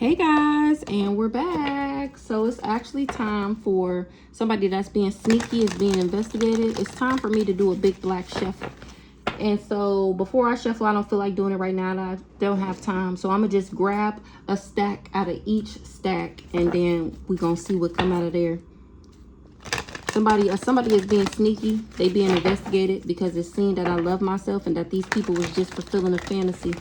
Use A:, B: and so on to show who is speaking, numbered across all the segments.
A: Hey guys, and we're back. So it's actually time for somebody that's being sneaky, is being investigated. It's time for me to do a big black shuffle. And so before I shuffle, I don't feel like doing it right now. I don't have time. So I'm gonna just grab a stack out of each stack, and then we're gonna see what come out of there. Somebody is being sneaky. They being investigated because it's seen that I love myself and that these people was just fulfilling a fantasy.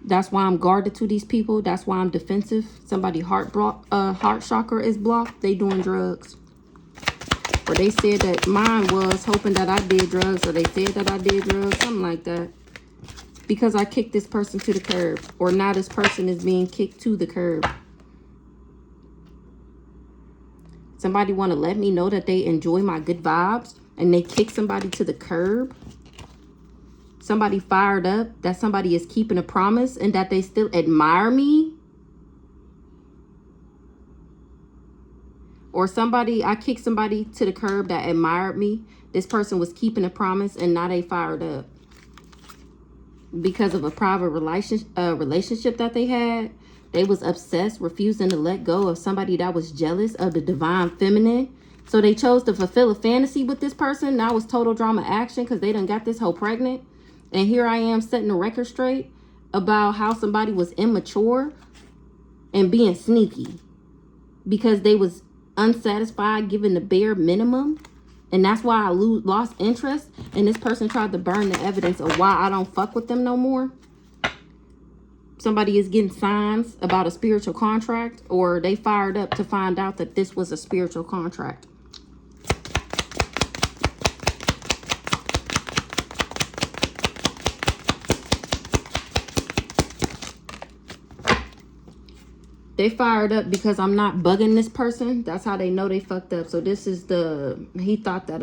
A: That's why I'm guarded to these people. That's why I'm defensive. Somebody heart chakra is blocked. They doing drugs. Or they said that mine was hoping that I did drugs. Or they said that I did drugs. Something like that. Because I kicked this person to the curb. Or now this person is being kicked to the curb. Somebody want to let me know that they enjoy my good vibes. And they kick somebody to the curb. Somebody fired up that somebody is keeping a promise and that they still admire me. Or I kicked somebody to the curb that admired me. This person was keeping a promise and now they fired up. Because of a private relationship that they had. They was obsessed, refusing to let go of somebody that was jealous of the divine feminine. So they chose to fulfill a fantasy with this person. Now it's total drama action because they done got this hoe pregnant. And here I am setting the record straight about how somebody was immature and being sneaky because they was unsatisfied giving the bare minimum. And that's why I lost interest. And this person tried to burn the evidence of why I don't fuck with them no more. Somebody is getting signs about a spiritual contract, or they fired up to find out that this was a spiritual contract. They fired up because I'm not bugging this person. That's how they know they fucked up. So this is he thought that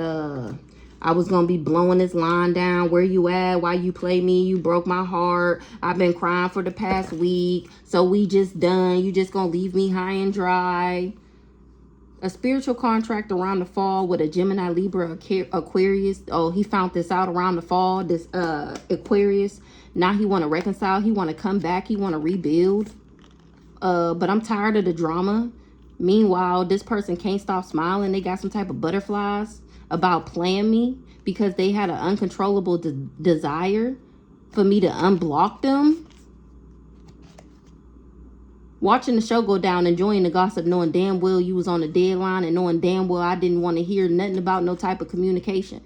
A: I was gonna be blowing his line down. Where you at? Why you play me? You broke my heart. I've been crying for the past week. So we just done. You just gonna leave me high and dry. A spiritual contract around the fall with a Gemini, Libra, Aquarius. Oh, he found this out around the fall. This Aquarius. Now he want to reconcile. He want to come back. He want to rebuild. But I'm tired of the drama. Meanwhile, this person can't stop smiling. They got some type of butterflies about playing me because they had an uncontrollable desire for me to unblock them. Watching the show go down, enjoying the gossip, knowing damn well you was on the deadline and knowing damn well I didn't want to hear nothing about no type of communication.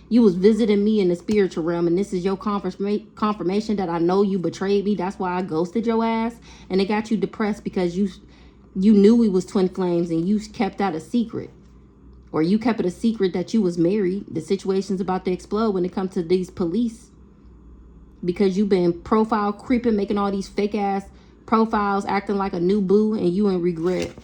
A: You was visiting me in the spiritual realm, and this is your confirmation that I know you betrayed me. That's why I ghosted your ass, and it got you depressed because you knew we was twin flames, and you kept that a secret, or you kept it a secret that you was married. The situation's about to explode when it comes to these police, because you've been profile creeping, making all these fake ass profiles, acting like a new boo, and you in regret.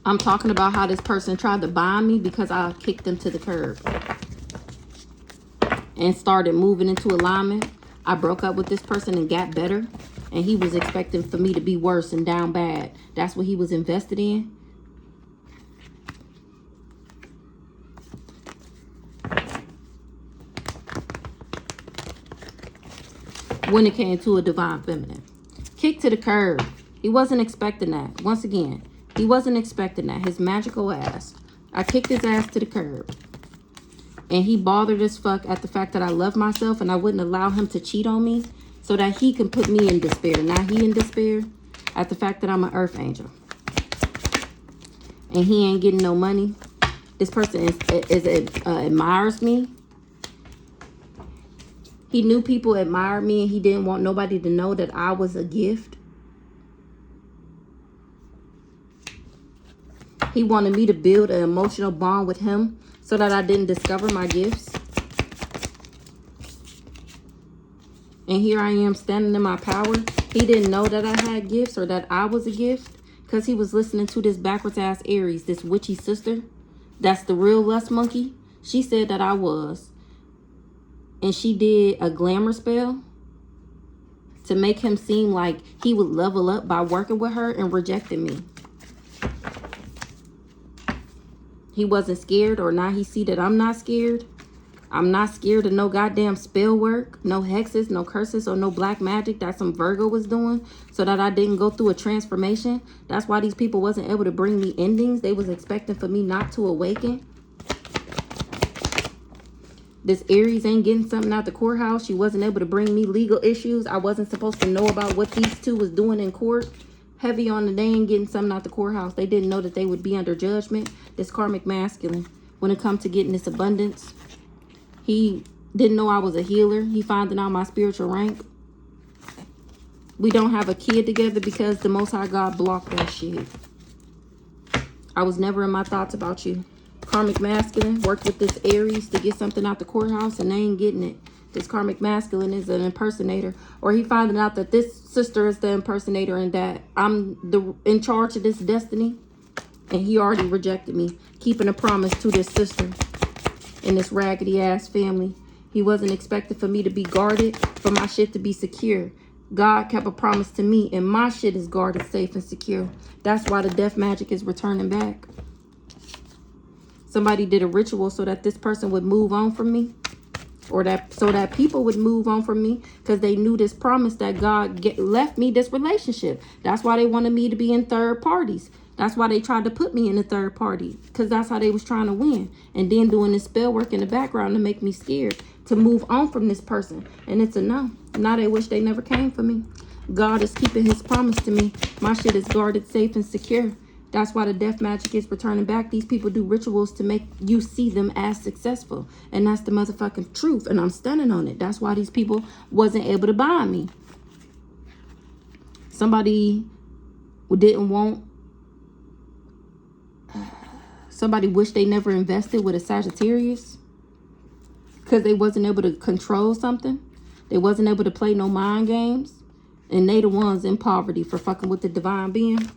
A: I'm talking about how this person tried to bind me because I kicked them to the curb and started moving into alignment. I broke up with this person and got better. And he was expecting for me to be worse and down bad. That's what he was invested in. When it came to a divine feminine. Kicked to the curb. He wasn't expecting that. Once again. He wasn't expecting that. His magical ass. I kicked his ass to the curb. And he bothered as fuck at the fact that I love myself and I wouldn't allow him to cheat on me so that he can put me in despair. Now he in despair at the fact that I'm an earth angel. And he ain't getting no money. This person admires me. He knew people admired me and he didn't want nobody to know that I was a gift. He wanted me to build an emotional bond with him so that I didn't discover my gifts. And here I am standing in my power. He didn't know that I had gifts or that I was a gift because he was listening to this backwards ass Aries, this witchy sister. That's the real lust monkey. She said that I was. And she did a glamour spell to make him seem like he would level up by working with her and rejecting me. He wasn't scared, or now he see that I'm not scared. I'm not scared of no goddamn spell work, no hexes, no curses, or no black magic that some Virgo was doing so that I didn't go through a transformation. That's why these people wasn't able to bring me endings. They was expecting for me not to awaken. This Aries ain't getting something out the courthouse. She wasn't able to bring me legal issues. I wasn't supposed to know about what these two was doing in court. Heavy on the they ain't getting something out the courthouse. They didn't know that they would be under judgment. This karmic masculine, when it comes to getting this abundance, he didn't know I was a healer. He finding out my spiritual rank. We don't have a kid together because the Most High God blocked that shit. I was never in my thoughts about you. Karmic masculine worked with this Aries to get something out the courthouse and they ain't getting it. This karmic masculine is an impersonator. Or he finding out that this sister is the impersonator and that I'm in charge of this destiny. And he already rejected me. Keeping a promise to this sister in this raggedy ass family. He wasn't expecting for me to be guarded, for my shit to be secure. God kept a promise to me and my shit is guarded, safe, and secure. That's why the death magic is returning back. Somebody did a ritual so that this person would move on from me. Or so that people would move on from me because they knew this promise that God left me this relationship. That's why they wanted me to be in third parties. That's why they tried to put me in a third party, because that's how they was trying to win. And then doing this spell work in the background to make me scared to move on from this person. And it's a no. Now they wish they never came for me. God is keeping his promise to me. My shit is guarded, safe, and secure. That's why the death magic is returning back. These people do rituals to make you see them as successful. And that's the motherfucking truth. And I'm standing on it. That's why these people wasn't able to buy me. Somebody didn't want... Somebody wished they never invested with a Sagittarius. Because they wasn't able to control something. They wasn't able to play no mind games. And they the ones in poverty for fucking with the divine being.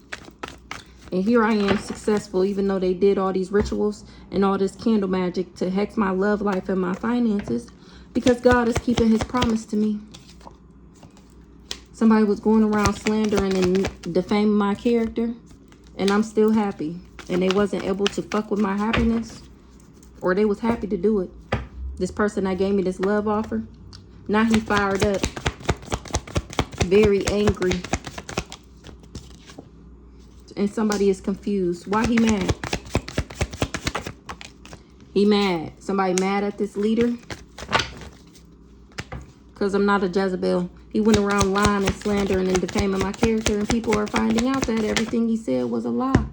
A: And here I am successful, even though they did all these rituals and all this candle magic to hex my love life and my finances, because God is keeping his promise to me. Somebody was going around slandering and defaming my character, and I'm still happy. And they wasn't able to fuck with my happiness, or they was happy to do it. This person that gave me this love offer, now he fired up, very angry. And somebody is confused. Why he mad? He mad. Somebody mad at this leader? Because I'm not a Jezebel. He went around lying and slandering and defaming my character. And people are finding out that everything he said was a lie.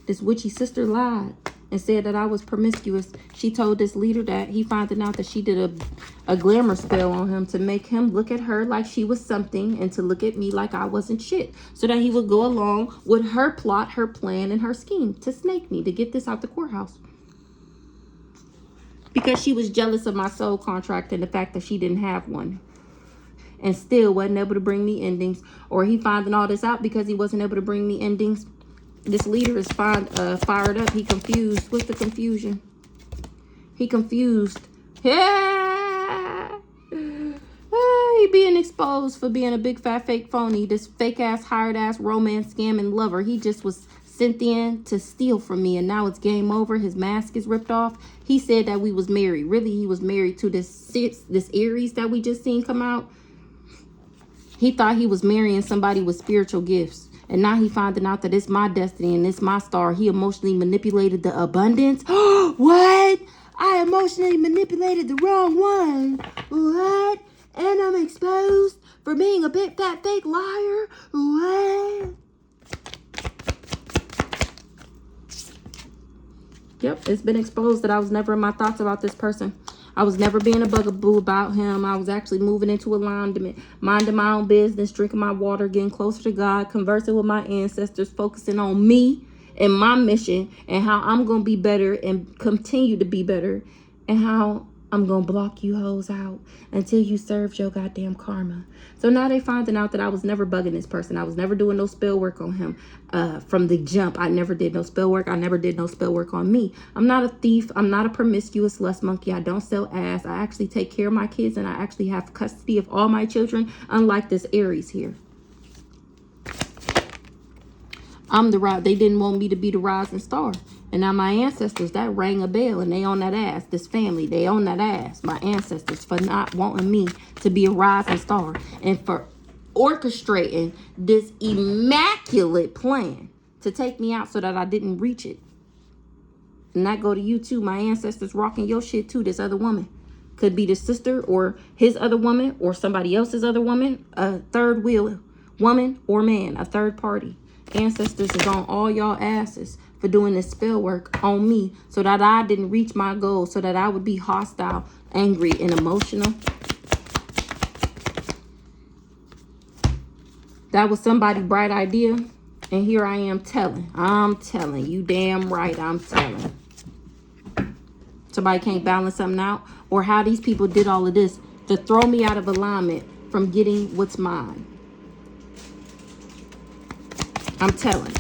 A: This witchy sister lied and said that I was promiscuous. She told this leader that he finding out that she did a glamour spell on him to make him look at her like she was something and to look at me like I wasn't shit. So that he would go along with her plot, her plan, and her scheme to snake me, to get this out the courthouse. Because she was jealous of my soul contract and the fact that she didn't have one. And still wasn't able to bring me endings. Or he finding all this out because he wasn't able to bring me endings. This leader is fired up. He confused. What's the confusion? He confused. Yeah. He being exposed for being a big fat fake phony. This fake ass hired ass romance scamming lover. He just was sent in to steal from me, and now it's game over. His mask is ripped off. He said that we was married. Really, he was married to this Aries that we just seen come out. He thought he was marrying somebody with spiritual gifts. And now he finding out that it's my destiny and it's my star. He emotionally manipulated the abundance. What? I emotionally manipulated the wrong one. What? And I'm exposed for being a big fat fake liar. What? Yep, it's been exposed that I was never in my thoughts about this person. I was never being a bugaboo about him. I was actually moving into alignment, minding my own business, drinking my water, getting closer to God, conversing with my ancestors, focusing on me and my mission and how I'm going to be better and continue to be better, and how I'm going to block you hoes out until you serve your goddamn karma. So now they finding out that I was never bugging this person. I was never doing no spell work on him. From the jump, I never did no spell work. I never did no spell work on me. I'm not a thief. I'm not a promiscuous lust monkey. I don't sell ass. I actually take care of my kids, and I actually have custody of all my children, unlike this Aries here. I'm the they didn't want me to be the rising star. And now my ancestors, that rang a bell, and they on that ass. This family, they on that ass. My ancestors, for not wanting me to be a rising star, and for orchestrating this immaculate plan to take me out so that I didn't reach it. And that go to you too. My ancestors rocking your shit too. This other woman could be the sister or his other woman or somebody else's other woman, a third wheel woman or man, a third party. Ancestors is on all y'all asses for doing this spell work on me so that I didn't reach my goal, so that I would be hostile, angry, and emotional. That was somebody's bright idea, and here I am telling. I'm telling. You damn right I'm telling. Somebody can't balance something out, or how these people did all of this to throw me out of alignment from getting what's mine. I'm telling.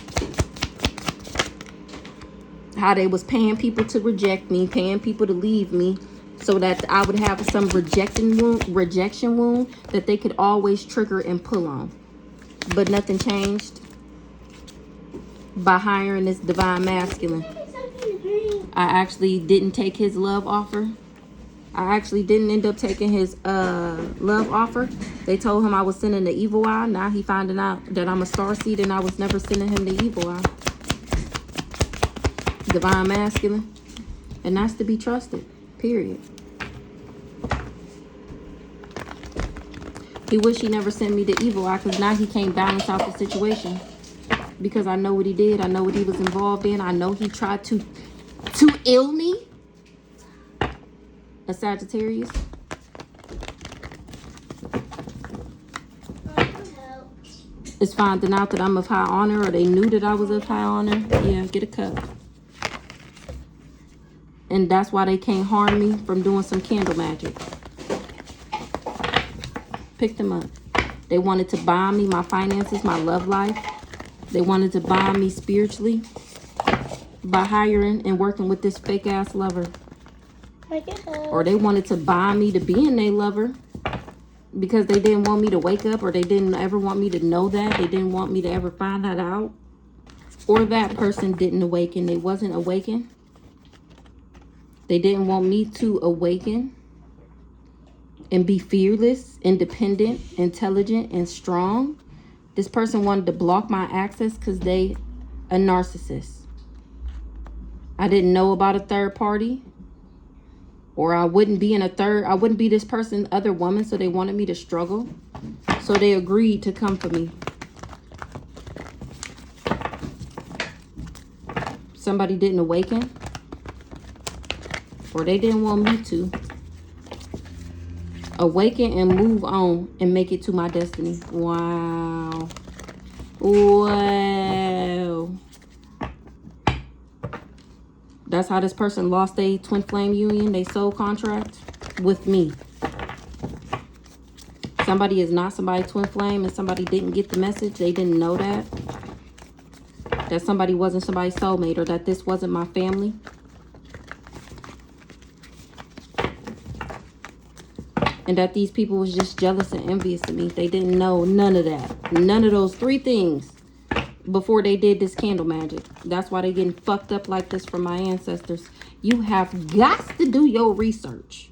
A: How they was paying people to reject me, paying people to leave me, so that I would have some rejection wound that they could always trigger and pull on. But nothing changed by hiring this divine masculine. I actually didn't take his love offer. I actually didn't end up taking his love offer. They told him I was sending the evil eye. Now he finding out that I'm a starseed and I was never sending him the evil eye. Divine masculine. And that's to be trusted. Period. He wish he never sent me the evil eye, because now he can't balance out the situation. Because I know what he did. I know what he was involved in. I know he tried to ill me. A Sagittarius. Is finding out that I'm of high honor, or they knew that I was of high honor. Yeah, get a cup. And that's why they can't harm me from doing some candle magic. Pick them up. They wanted to bomb me, my finances, my love life. They wanted to bomb me spiritually by hiring and working with this fake ass lover. Or they wanted to bomb me to being their lover because they didn't want me to wake up, or they didn't ever want me to know that. They didn't want me to ever find that out. Or that person didn't awaken. They wasn't awakened. They didn't want me to awaken and be fearless, independent, intelligent, and strong. This person wanted to block my access because they a narcissist. I didn't know about a third party. Or I wouldn't be I wouldn't be this person's other woman, so they wanted me to struggle. So they agreed to come for me. Somebody didn't awaken. Or they didn't want me to awaken and move on and make it to my destiny. Wow. Wow. That's how this person lost their twin flame union, their soul contract with me. Somebody is not somebody's twin flame, and somebody didn't get the message. They didn't know that. That somebody wasn't somebody's soulmate, or that this wasn't my family. And that these people was just jealous and envious of me. They didn't know none of that. None of those three things before they did this candle magic. That's why they getting fucked up like this from my ancestors. You have got to do your research.